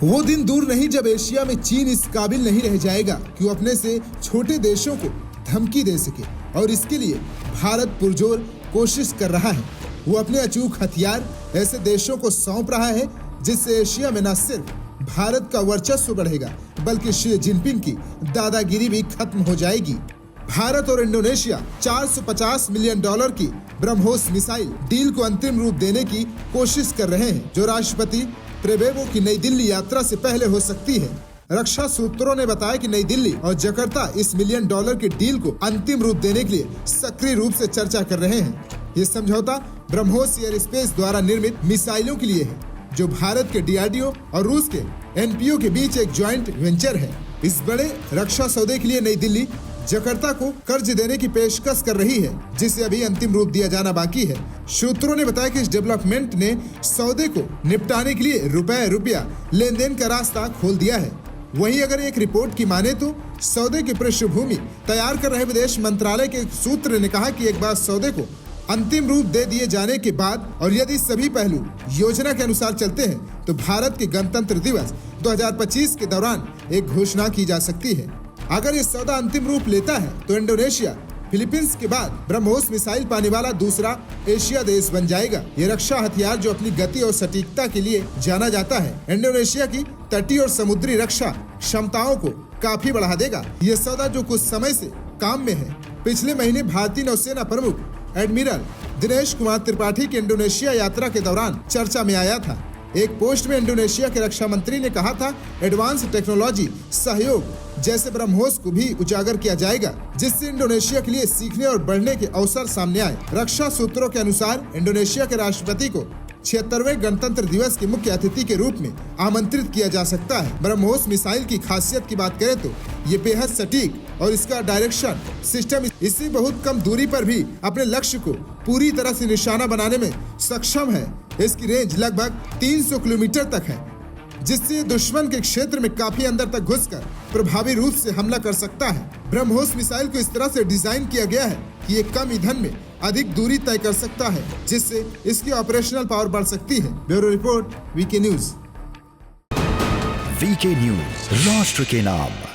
वो दिन दूर नहीं जब एशिया में चीन इस काबिल नहीं रह जाएगा कि वो अपने से छोटे देशों को धमकी दे सके, और इसके लिए भारत पुरजोर कोशिश कर रहा है। वो अपने अचूक हथियार ऐसे देशों को सौंप रहा है जिससे एशिया में न सिर्फ भारत का वर्चस्व बढ़ेगा बल्कि शी जिनपिंग की दादागिरी भी खत्म हो जाएगी। भारत और इंडोनेशिया $450 मिलियन की ब्रह्मोस मिसाइल डील को अंतिम रूप देने की कोशिश कर रहे हैं, जो राष्ट्रपति प्रेबोवो की नई दिल्ली यात्रा से पहले हो सकती है। रक्षा सूत्रों ने बताया कि नई दिल्ली और जकार्ता इस $1 मिलियन की डील को अंतिम रूप देने के लिए सक्रिय रूप से चर्चा कर रहे हैं। ये समझौता ब्रह्मोस एयर स्पेस द्वारा निर्मित मिसाइलों के लिए है, जो भारत के DRDO और रूस के NPO के बीच एक ज्वाइंट वेंचर है। इस बड़े रक्षा सौदे के लिए नई दिल्ली जकार्ता को कर्ज देने की पेशकश कर रही है, जिसे अभी अंतिम रूप दिया जाना बाकी है। सूत्रों ने बताया कि इस डेवलपमेंट ने सौदे को निपटाने के लिए रुपया लेन देन का रास्ता खोल दिया है। वहीं अगर एक रिपोर्ट की माने तो सौदे की पृष्ठभूमि तैयार कर रहे विदेश मंत्रालय के सूत्र ने कहा कि एक बार सौदे को अंतिम रूप दे दिए जाने के बाद और यदि सभी पहलू योजना के अनुसार चलते हैं तो भारत के गणतंत्र दिवस 2025 के दौरान एक घोषणा की जा सकती है। अगर ये सौदा अंतिम रूप लेता है तो इंडोनेशिया फिलीपींस के बाद ब्रह्मोस मिसाइल पाने वाला दूसरा एशिया देश बन जाएगा। ये रक्षा हथियार जो अपनी गति और सटीकता के लिए जाना जाता है, इंडोनेशिया की तटीय और समुद्री रक्षा क्षमताओं को काफी बढ़ा देगा। ये सौदा जो कुछ समय से काम में है। पिछले महीने भारतीय नौसेना प्रमुख एडमिरल दिनेश कुमार त्रिपाठी की इंडोनेशिया यात्रा के दौरान चर्चा में आया था। एक पोस्ट में इंडोनेशिया के रक्षा मंत्री ने कहा था, एडवांस टेक्नोलॉजी सहयोग जैसे ब्रह्मोस को भी उजागर किया जाएगा, जिससे इंडोनेशिया के लिए सीखने और बढ़ने के अवसर सामने आए। रक्षा सूत्रों के अनुसार इंडोनेशिया के राष्ट्रपति को 76वें गणतंत्र दिवस के मुख्य अतिथि के रूप में आमंत्रित किया जा सकता है। ब्रह्मोस मिसाइल की खासियत की बात करें तो ये बेहद सटीक और इसका डायरेक्शन सिस्टम इससे बहुत कम दूरी पर भी अपने लक्ष्य को पूरी तरह से निशाना बनाने में सक्षम है। इसकी रेंज लगभग 300 किलोमीटर तक है, जिससे दुश्मन के क्षेत्र में काफी अंदर तक घुसकर प्रभावी रूप से हमला कर सकता है। ब्रह्मोस मिसाइल को इस तरह से डिजाइन किया गया है कि ये कम ईंधन में अधिक दूरी तय कर सकता है, जिससे इसकी ऑपरेशनल पावर बढ़ सकती है। Bureau report, VK News. VK News, राष्ट्र के नाम।